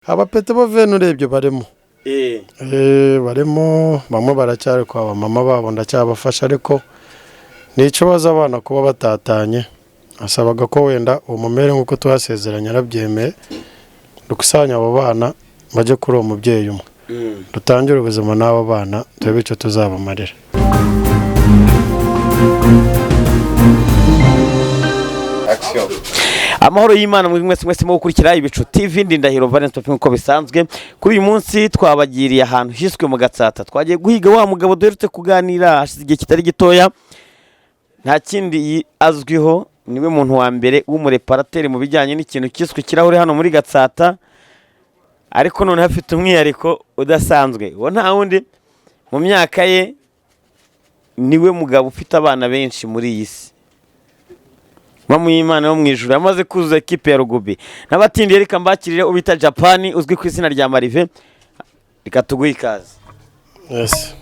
abapete bo vene urebye barimo barimo bamwe baracyari kwa mama babo ndacyabafasha ariko nico baza abana kuba batatanye asabaga ko wenda umumere nkuko twasezeranye arabyemeye dukusanya abo bana baje kuri uwo mubyeyi umwe dutangire ubuzima n'abo bana twebwe icyo tuzabamarira. Amahoro y'Imana muri mwese mu gukurikira Ibicu TV Ndindahiro Valence nkuko bisanzwe kuri uyu munsi twabagiriye ahantu hiswe mu Gatsata twagiye guhiga wa mugabo duherutse kuganira hashize igihe kitari gitoya nta kindi azwiho niwe muntu wa mbere w'umureparateri mu bijyanye n'ikintu kiswe kirahure hano muri Gatsata ariko none hafite umwihariko udasanzwe wo nta wundi mu myaka ye niwe mugabo ufite abana benshi muri iyi si Mamu y'Imana yo mwijuru yamaze kuzuza equipe ya Rugby n'abatindi reka mbakirire ubita Japan uzwi ku izina rya Marive reka tuguye ikaze. Yes.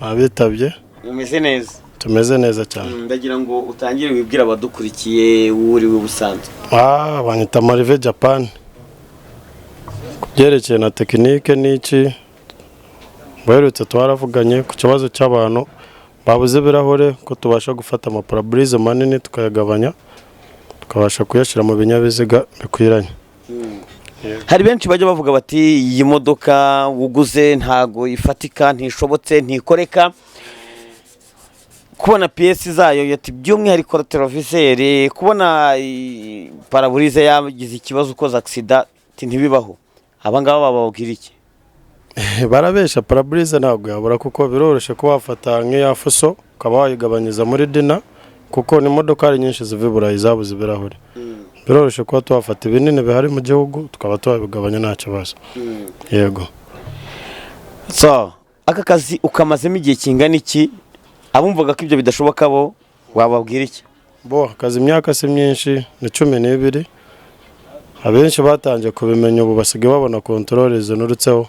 Abitabye umeze neza tumeze neza cyane ndagira ngo utangire wibwira abadukurikiye uri ubusanzwe. Banyita Marive Japan kubyerekeye na tekinike n'iki baherutse twaravuganye ku kibazo cy'abantu babuze birahure ko tubasha gufata amaparaburize manini tukayagabanya tukabasha kuyashira mu binyabiziga bikwiranye. Hari benshi bajya bavuga bati iyi modoka uguze ntago ifatika ntishobotse ntikoreka kubona pièce zayo yati by'umwihariko televisere kubona paraburize yagize ikibazo ukoze accident ntibibaho abangaba bababwira iki? Barabesha paraburize ntabwo yabura kuko biroroshye ko wafata nk'iya fuso ukaba wayigabanyiza muri dina kuko ni modoka ari nyinshi zivibura izabuze ibirahure biroroshye ko twafata ibinini bihari mu gihugu tukaba twabigabanya nta kibazo. Yego. So aka kazi ukamazemo igihe kingana iki abumvaga ko ibyo bidashoboka bo wababwira iki? Akazi imyaka si myinshi ni 12 abenshi batangiye kubimenya ubu basigaye babona controle zinurutseho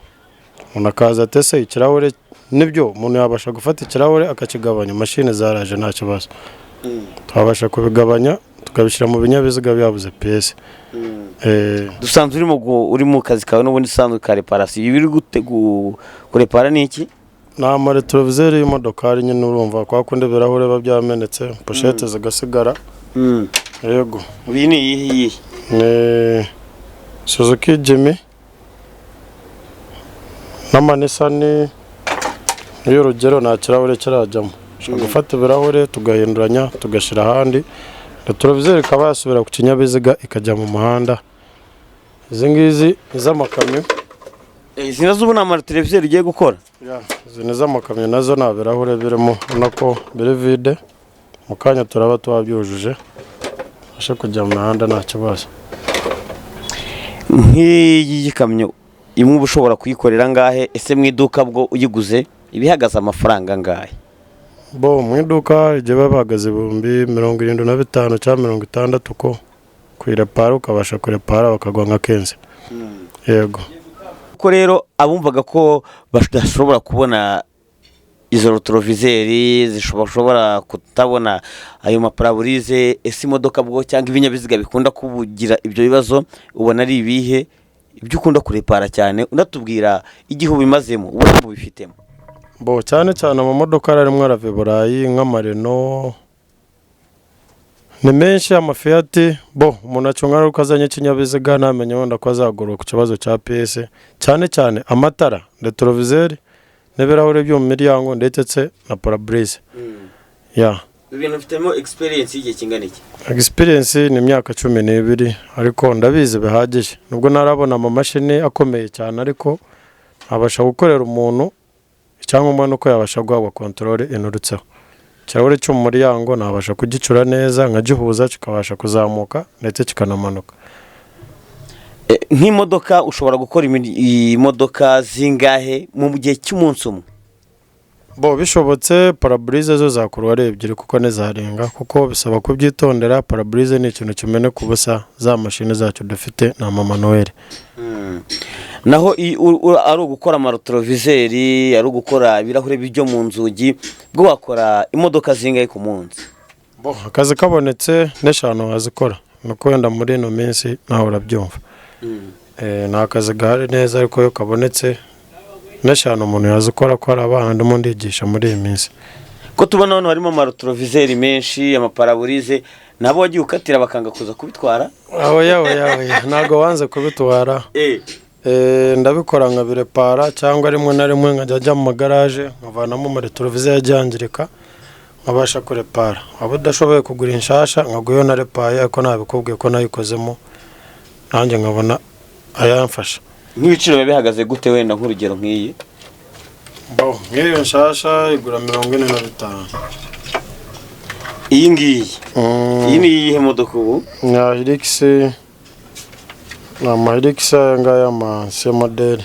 unakaza tese ikirahure nibyo umuntu yabasha gufata ikirahure akakigabanya mashine zaraje nta kibazo twabasha kubigabanya tukabishira mu binyabiziga byabuze pièce. Dusanzwe uri mu kazi kawe n'ubundi sanzwe ka reparation ibiri kurepara niki na mare televiseur y'imodoka ari nyine urumva kwa kunde birahure babyamenetse pochette zigasigara. Yego uyu ni iyi ne Suzuki Jimmy n'amanisani niyo rugero nta kirahure kirajyamo ushobora gufata ibirahure tugahinduranya tugashira ahandi na televiseur ikaba yasubira ku kinyabiziga ikajya mu muhanda. Izi ngizi iz'amakamyo izi nazo ubu nta televiseur igiye gukora izi n'iz'amakamyo nazo nta birahure birimo nako biri vide mu kanya turaba twabyujuje ashe kujya mu muhanda nta kibazo. Nk'iyi kamyo imwe ushobora kuyikorera ngahe ese mu iduka bwo uyiguze ibihagaze amafaranga ngahe? Mu iduka igihe babagaze 75 cyangwa 60 ko kwirepara ukabasha kurepara bakagwa nka 15. Yego ko rero abumvaga ko badashobora kubona izo televiseri zishobora kutabona ayo maparaburize ese imodoka bwo cyangwa ibinyabiziga bikunda kubugira ibyo bibazo ubona ari ibihe ibyo ukunda kurepara cyane unatubwira igihe ubimazemo ubona bifitemo? Cyane mu modoka arimo araviburayi nk'amareno ni menshi amafiati umuntu acunga uko azanye ikinyabiziga namenye wenda ko azagura ku kibazo cya PS cyane amatara de televiseur n'ibirahure byo mu miryango ndetse na parabrise. Ibintu bifitemo experience y'igihe kingana iki? Experience ni imyaka 12 ariko ndabizi bihagije nubwo narabona amamashini akomeye cyane ariko abasha gukorera umuntu cyangwa umuntu ko yabasha guhabwa controle inurutseho kirahure cyo mu muryango nabasha kugicura neza nkagihuza kikabasha kuzamuka ndetse kikanamanuka. Nk'imodoka ushobora gukora imodoka zingahe mu gihe cy'umunsi umwe? Bishobotse paraburize zo zakurwa ari ebyiri kuko nezarenga kuko bisaba kubyitondera paraburize ni ikintu kimene kubusa za mashine zacu dufite na mama Noel. Naho ari ugukora amarotroviseri ari ugukora ibirahure byo mu nzugi bwo wakora imodoka zingahe ku munsi? Akazi kabonetse n'eshanu wazikora nuko wenda muri no minsi naho urabyumva. nta kazi gahari neza ariko iyo kabonetse n'eshanu umuntu yazi ukora ko hari abana ndimo ndigisha muri iyi minsi. ko tubona hano harimo amarotorovizeri menshi, amaparaburize, nabo wagiye ukatira bakanga kuza kubitwara? Oya ntabwo wanze kubitwara. Ndabikora nkabirepara cyangwa rimwe na rimwe nkajya njya mu magaraje nkavanamo amarotorovizeri ajyangirika nkabasha kurepara. Abo udashoboye kugura inshasha nkaguyo na repaye ariko nabikubwiye ko nayikozemo nanjye nkabona ayamfasha. Nk'ibiciro biba bihagaze gute wenda nk'urugero nk'iyi? Nk'iyo nshasha igura 45. Iyi ngiyi iyi ni iyihe modoka ubu? Na Hilux, na Hilux ngaya amansi model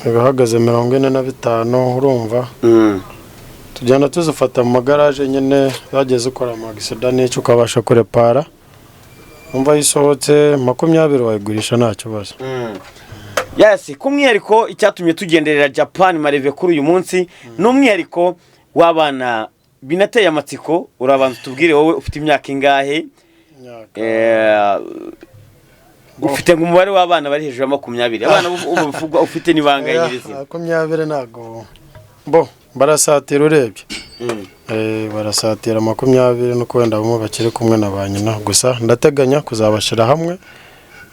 ihagaze 45. urumva tujyana tuzifata mu magaraje nyine bageze ukora amagisida n'icyo ukabasha kurepara. Umva yisohotse 20 wayigurisha nta kibazo. Yes, kumwihariko icyatumye tugenderera Japan mareve kuri uyu munsi n'umwihariko w'abana binateye amatsiko. Urabanza tubwire wowe ufite imyaka ingahe? Ufite umubare w'abana bari hejuru ya 20. Abana uvuga ufite ni bangayirize? 20 ntago barasatira urebye. Barasatira 20 nuko wenda bamwe bakiri kumwe na ba nyina. Gusa ndateganya kuzabashira hamwe.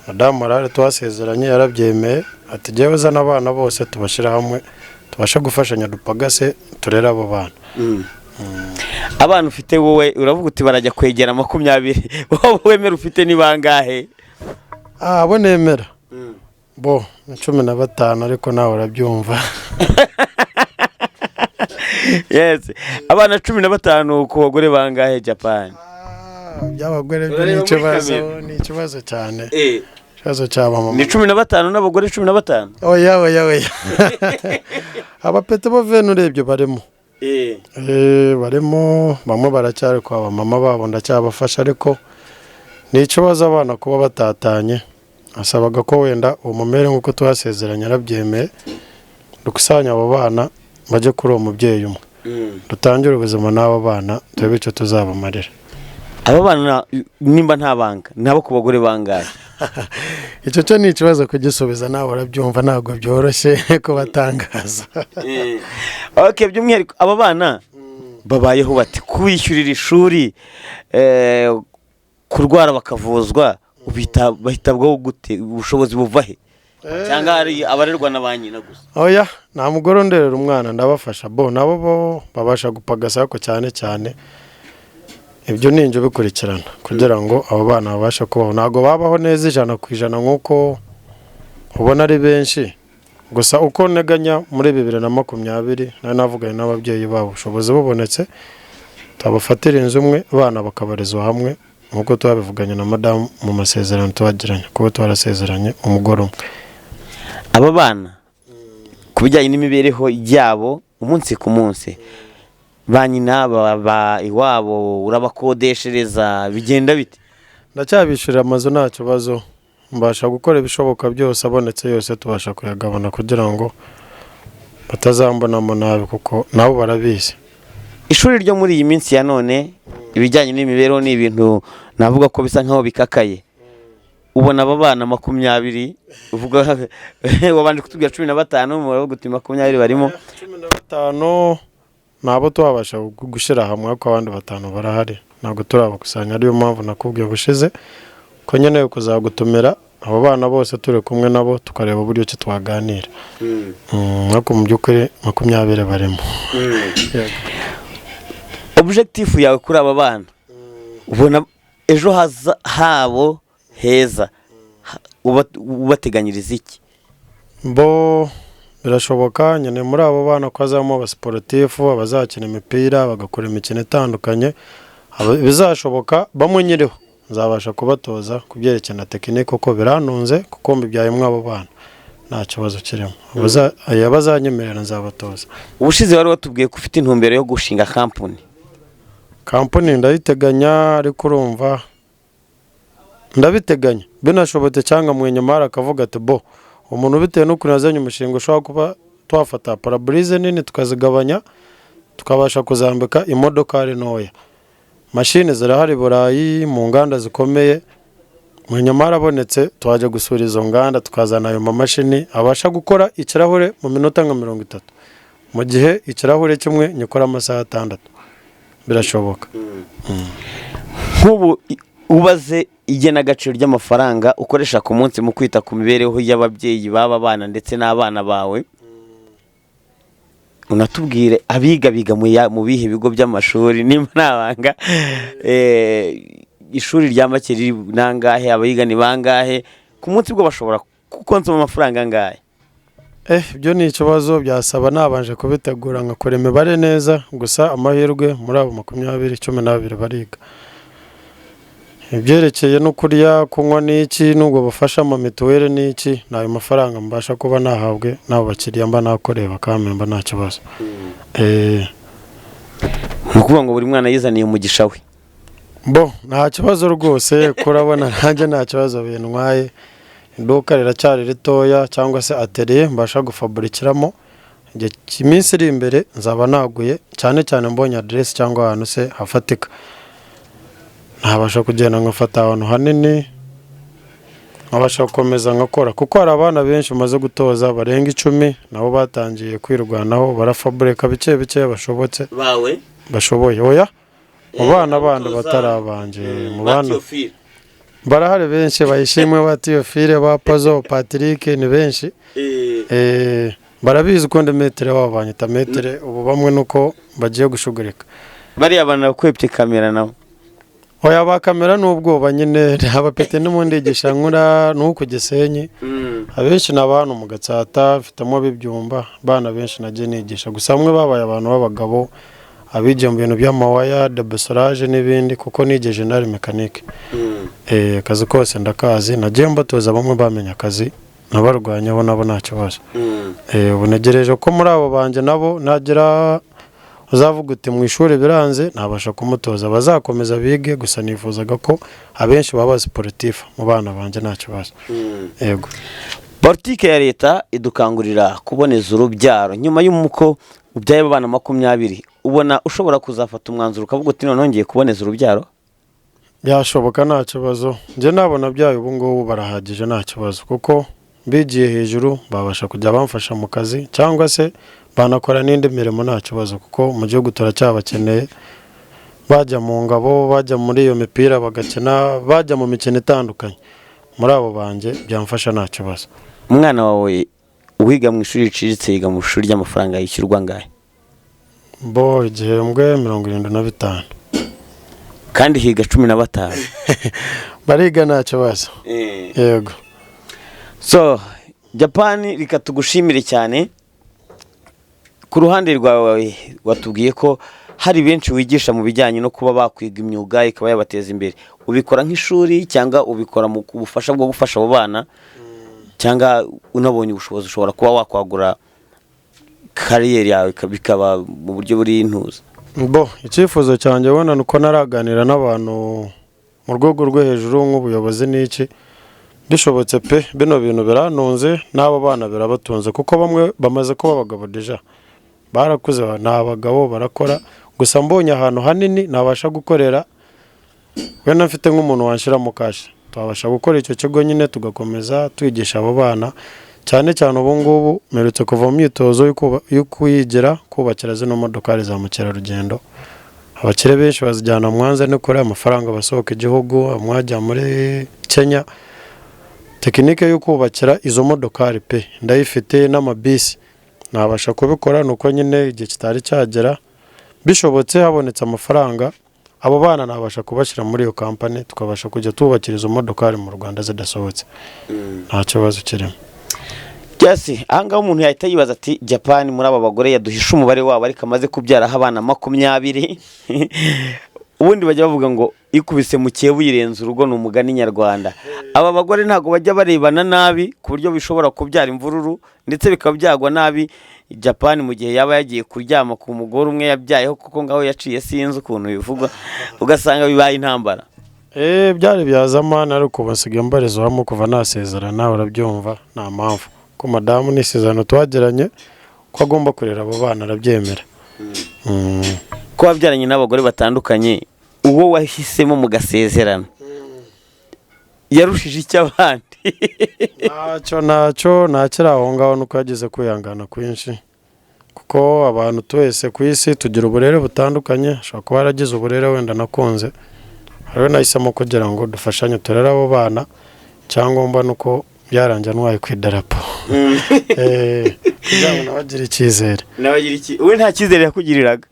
Madame Marare twasezeranye yarabyemeye ati jewe zana abana bose tubashira hamwe tubasha gufashanya dupagase turera abo bana. Abana ufite wowe uravuga uti barajya kwegera 20. Wowe wemera ufite ni bangahe? Abo nemera 15 ariko nawe urabyumva. Yes, abana 15 ku bagore bangahe Japan? By'abagore ni ikibazo cyane. Ikibazo cyaba mama. Ni 15 n'abagore 15? Oya. Abapete bo veno urebye barimo. Barimo bamwe baracyari kwa mama babo ndacyabafasha ariko ni ikibazo abana kuba batatanye. Asabaga ko wenda umumere nkuko twasezeranye arabyemeye dukusanya abo bana baje kuri uwo mubyeyi umwe. Dutangire ubuzima n'abo bana twebe icyo tuzabamarira. Aba bana nimba nta banga nabo ku bagore bangahe? Icyo cyo ni ikibazo kugisubiza nawe urabyumva ntabwo byoroshye ko batangaza. Okay, by'umwihariko aba bana babayeho bati kwishyurira ishuri, kurwara bakavuzwa, bahitabwaho gute? Ubushobozi buva he? Cyangwa ari abarerwa na ba nyina gusa? Oya, nta mugore nderera umwana ndabafasha nabo babasha gupagasa ko cyane ibyo ninjye bikurikirana kugira ngo abo bana babasha kubaho. Ntago babaho neza 100% nkuko ubona ari benshi. Gusa uko neganya muri 2020 navuganye n'ababyeyi babo ubushobozi bubonetse tabafatira inzu umwe abana bakabarizwa hamwe nkuko twabivuganye na madame mu masezerano twagiranye kuko twarasezeranye umugore umwe. Aba bana kubijyanye n'imibereho yabo umunsi ku munsi ba nyina baba iwabo urabakodeshereza bigenda bite? Ndacyabishira amazu nta kibazo mbasha gukora ibishoboka byose abonetse yose tubasha kuyagabana kugira ngo batazambonamo nabi kuko nabo barabizi. Ishuri ryo muri iyi minsi ya none ibijyanye n'imibereho ni ibintu navuga ko bisa nkaho bikakaye. Ubona aba bana 20 uvuga wabandi kutubwira 15 mu baravuga uti 20 barimo 15 nabo twabasha gushira hamwe ko abandi 5 barahari ntabwo turabakusanya. Ariyo mpamvu nakubwiye bushize ko nyene yo kuzagutumira abo bana bose turi kumwe nabo tukareba uburyo cyo twaganira. Nako mu byukuri 20 barimo. Objectif yawe kuri aba bana ubona ejo habo heza ubateganyiriza iki? Birashoboka nyene muri abo bana ko azamo abasportifu abazakina imipira bagakora imikino itandukanye. Bizashoboka bamwe nyiriho nzabasha kubatoza kubyerekana tekinike uko biranunze kuko mbibyayemwe abo bana nta kibazo kirimo. Abazanyemerera nzabatoza. Ubushize wari watubwiye ko ufite intumbero yo gushinga company ndayiteganya ariko urumva ndabiteganya binashobotse cyangwa mwenyamara akavuga ati umuntu bitewe no kunazanya umushinga ushobora kuba twafata parabrise nini tukazigabanya tukabasha kuzambika imodoka ari ntoya. Machine zirahari Burayi mu nganda zikomeye mu nyuma harabonetse twaje gusura izo nganda tukazana ayo mamashini abasha gukora ikirahure mu minota nka 30 mu gihe ikirahure kimwe nyikora amasaha 6 birashoboka. nk'ubu ubaze igenagaciro ry'amafaranga ukoresha ku munsi mu kwita ku mibereho y'ababyeyi baba bana ndetse n'abana bawe, unatubwire abiga mu bihe bigo by'amashuri nimba nabanga ishuri rya make riri nangahe, abayiga ni bangahe ku munsi bwo bashobora kukonsoma amafaranga angahe? Ibyo ni ikibazo byasaba nabanje kubitegura nkakora imibare neza, gusa amahirwe muri abo 12 bariga. Ibyerekeye no kurya kunywa n'iki n'ubwo bufasha mu mituweli n'iki nayo mafaranga mbasha kuba nahabwe nabo bakiriya mba nakoreye bakamemba nta kibazo. Nukuvuga ngo buri mwana yizaniye umugisha we. Nta kibazo rwose kurabona nanjye nta kibazo bintwaye. Iduka riracyari ritoya cyangwa se atelier mbasha gufaburikiramo. Iminsi iri imbere nzaba naguye cyane cyane mbonye address cyangwa ahantu se hafatika. Ntabasha kugenda nkafata ahantu hanini, nkabasha gukomeza nkakora kuko hari abana benshi umaze gutoza barenga 10 nabo batangiye kwirwanaho barafaburika bike bike bashobotse bawe bashoboye. Oya mu bana bandi batarabanje mu bana barahari benshi bayishimwe batiyofire ba Pazo Patrick ni benshi barabizi ko ndemetere wabanyita metere ubu bamwe nuko bagiye gushugurika bari abana kwepye kamera nabo. Oya ba kamera n'ubwoba nyine abapete n'umundigisha nkura nuko Gisenyi abenshi n'abantu mu Gatsata fitamo bibyumba bana benshi naje nigisha gusa bamwe babaye abantu b'abagabo abije mu bintu by'amawaya de besolage n'ibindi kuko nije general mechanique. Akazi kose ndakazi naje mbatoza bamwe bamenya akazi nabarwanyaho nabo nta kibazo. Ubu negereje ko muri abo banje nabo nagira uzavuga uti mu ishuri biranze ntabasha kumutoza bazakomeza bige gusa nifuzaga ko abenshi baba sportif mu bana banje nta kibazo. Yego. Politike ya leta idukangurira kuboneza urubyaro nyuma y'umuko ubyaye abana 20 ubona ushobora kuzafata umwanzuro ukavuga uti none ngiye kuboneza urubyaro? Byashoboka nta kibazo. Nje nabona byayo ubu ngubu barahagije nta kibazo kuko bigiye hejuru babasha kujya bamfasha mu kazi cyangwa se banakora n'indi mirimo nta kibazo kuko mu gihugu turacyabakeneye bajya mu ngabo bajya muri iyo mipira bagakina bajya mu mikino itandukanye muri abo banje byamfasha nta kibazo. Umwana wawe uwiga mu ishuri riciriritse yiga mu ishuri ry'amafaranga yishyurwa ngahe? Igihembwe 75 kandi higa 15 bariga nta kibazo. Yego. So Japan rika tugushimire cyane. Ku ruhande rwawe watubwiye ko hari benshi wigisha mu bijyanye no kuba bakwiga imyuga ikaba yabateza imbere. Ubikora nk'ishuri cyangwa ubikora mu kubufasha bwo gufasha abo bana cyangwa unabonye ubushobozi ushobora kuba wakwagura career yawe bikaba mu buryo buri intuza? Icyifuzo cyanjye ubona nuko naraganira n'abantu mu rwego rwo hejuru nk'ubuyobozi n'iki bishobotse pe bino bintu biranunze n'abo bana birabatunze kuko bamwe bamaze kuba abagabo deja barakuze n'abagabo barakora gusa mbonye ahantu hanini nabasha gukorera wena mfite nk'umuntu wanshira mu kashi twabasha gukora icyo kigo nyine tugakomeza twigisha abo bana cyane cyane ubu ngubu merutse kuva mu myitozo yo kuyigira kubakira zino modokari za mukerarugendo. Abakire benshi bazijyana Mwanza no kuri amafaranga basohoka igihugu amwajya muri Kenya. Tekinike yo kubakira izo modokari pe ndayifite n'amabisi nabasha kubikora nuko nyine igihe kitari cyagera bishobotse habonetse amafaranga abo bana nabasha kubashyira muri iyo company tukabasha kujya tubakira izo modokari mu Rwanda zidasohotse nta kibazo kirimo. Yasi anga umuntu yahita yibaza ati Japan muri aba bagore yaduhisha umubare wabo ariko amaze kubyara abana 20 ubundi bajya bavuga ngo ikubise mu kiyebu yirenza urugo n'umugani nyarwanda. Aba bagore ntago bajya barebana nabi ku buryo bishobora kubyara imvururu ndetse bikabyagwa nabi. Japan mu gihe yaba yagiye kuryama ku mugore umwe yabyayeho kuko ngaho yaciye sinzi ukuntu bivuga ugasanga bibaye intambara. Byari byazamana ariko basigaye mbarezo hamwe kuva nasezerana urabyumva nta mpamvu ko madamu nisezerano twageranye ko agomba kurera abo bana arabyemera. Ko wabyaranye n'abagore batandukanye uwo wahisemo mu gasezerano yarushije icy'abandi. ntacyo ntakiri aho ngaho nuko yageze kwihangana kwinshi, kuko abantu twese ku isi tugira uburere butandukanye. ashobora kuba yaragize uburere wenda nakunze, rero nahisemo kugira ngo dufashanye turere abo bana. icyangombwa ni uko byarangiye ntwaye ku idarapo kugira ngo nawe agire icyizere. Wowe nta cyizere yakugiriraga?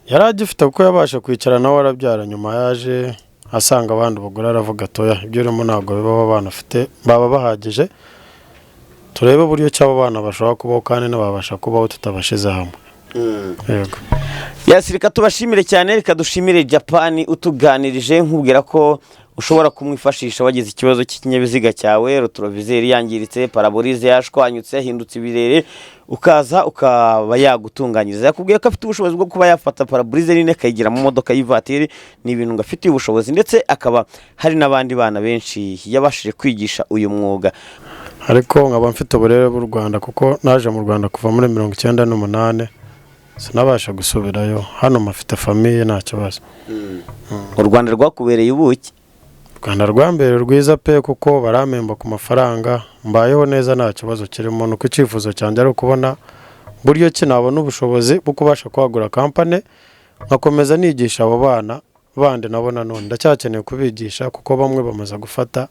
yari agifite kuko yabasha kwicara nawe arabyara, nyuma yaje asanga abandi bagore aravuga atoya ibyo urimo ntabwo bibaho, abana afite baba bahagije, turebe uburyo cy'abo bana bashobora kubaho kandi n'ababasha kubaho tutabashize hamwe. Yego. Yaciye, reka tubashimire cyane, reka dushimire Japan utuganirije nkubwira ko ushobora kumwifashisha wagize ikibazo cy'ikinyabiziga cyawe, rotorovizeri yangiritse, parabolize yashwanyutse, yahindutse ibirere, ukaza ukaba yagutunganyiriza. Yakubwiye ko afite ubushobozi bwo kuba yafata parabolize nini akayigira mu modoka y'ivatiri, ni ibintu ngafitiye ubushobozi, ndetse akaba hari n'abandi bana benshi yabashije kwigisha uyu mwuga. ariko nkaba mfite uburere bw'u Rwanda kuko naje mu Rwanda kuva muri 1998, sinabasha gusubirayo. hano mafite famiye nta kibazo. U Rwanda rwakubereye ubuki? u Rwanda rwambere rwiza pe, kuko baramemba ku mafaranga, mbayeho neza nta kibazo kirimo. nuko icyifuzo cyanjye ari ukubona buryo ki nabona ubushobozi bwo kubasha kwagura kampani, nkakomeza nigisha abo bana bandi nabo nanone ndacyakeneye kubigisha, kuko bamwe bamaze gufata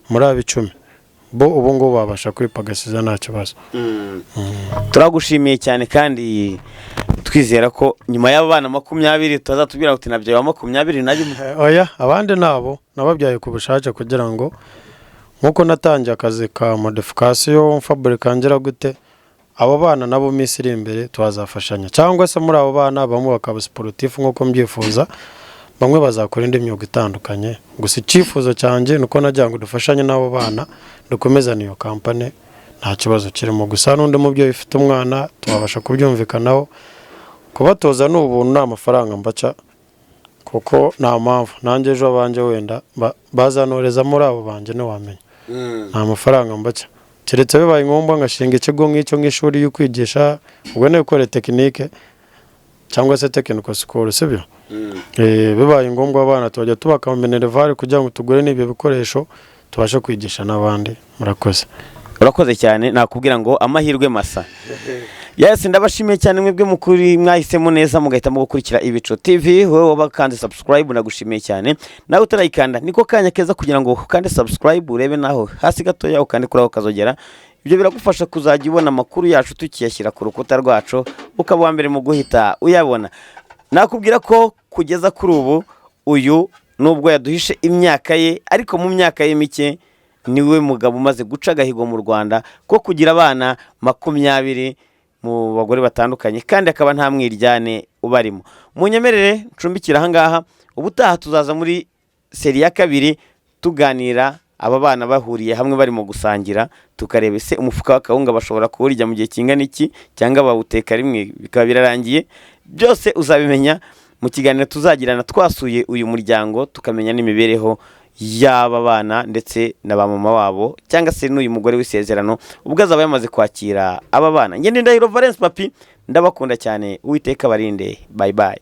muri aba 10 bo ubu ngubu babasha kwipagasiza nta kibazo. Turagushimiye cyane kandi twizera ko nyuma y'abana 20 tutazatubwira uti nabyaye wa 21. Oya, abandi nabo nababyaye ku bushake kugira ngo nkuko natangiye akazi ka modification fabrica ngira gute, abo bana nabo minsi iri imbere twazafashanya, cyangwa se muri abo bana bamwe bakaba sportif nkuko mbyifuza, bamwe bazakora indi myuga itandukanye. gusa icyifuzo cyanjye nuko najya ngo dufashanye n'abo bana dukomeza niyo kampani, nta kibazo kirimo. gusa n'undi mubyeyi ufite umwana tubabasha kubyumvikanaho, kubatoza n'ubuntu nta mafaranga mbaca, kuko nta mpamvu nanjye ejo abanje wenda bazanoreza muri abo banje ntiwamenya. nta mafaranga mbaca, keretse bibaye ngombwa ngashinga ikigo nk'icyo nk'ishuri yo kwigisha, ubwo ne gukora tekinike cyangwa se technical school, sibyo? bibaye ngombwa abana tujya tubaka mu minerval kugira ngo tugure n'ibyo bikoresho tubashe kwigisha n'abandi. murakoze. Urakoze cyane, nakubwira ngo amahirwe masa. Yes, ndabashimiye cyane mwebwe mukuri mwahisemo neza mugahitamo gukurikira Ibico TV. Wowe wabakanze subscribe nagushimiye cyane, nawe utarayikanda niko kanya keza kugira ngo ukande subscribe urebe naho hasi gato yaho kandi kuraho kazogera. Ibyo biragufasha kuzajya ubona amakuru yacu tukiyashyira ku rukuta rwacu, ukaba mbere mu guhita uyabona. Nakubwira ko kugeza kuri ubu uyu nubwo yaduhishe imyaka ye, ariko mu myaka ye mike niwe mugabo umaze guca agahigo mu Rwanda ko kugira abana 20 mu bagore batandukanye, kandi akaba nta mwiryane ubarimo. Munyemerere ncumbikira aha ngaha, ubutaha tuzaza muri seri ya 2 tuganira aba bana bahuriye hamwe barimo gusangira, tukareba se umufuka w'akawunga bashobora kuwurya mu gihe kingana iki, cyangwa bawuteka rimwe bikaba birarangiye. Byose uzabimenya mu kiganiro tuzagirana twasuye uyu muryango, tukamenya n'imibereho y'aba bana ndetse na ba mama wabo, cyangwa se n'uyu mugore w'isezerano ubwo azaba yamaze kwakira aba bana. Ngende Ndahiro Valence Papi, ndabakunda cyane, Uwiteka barinde. Bye bye.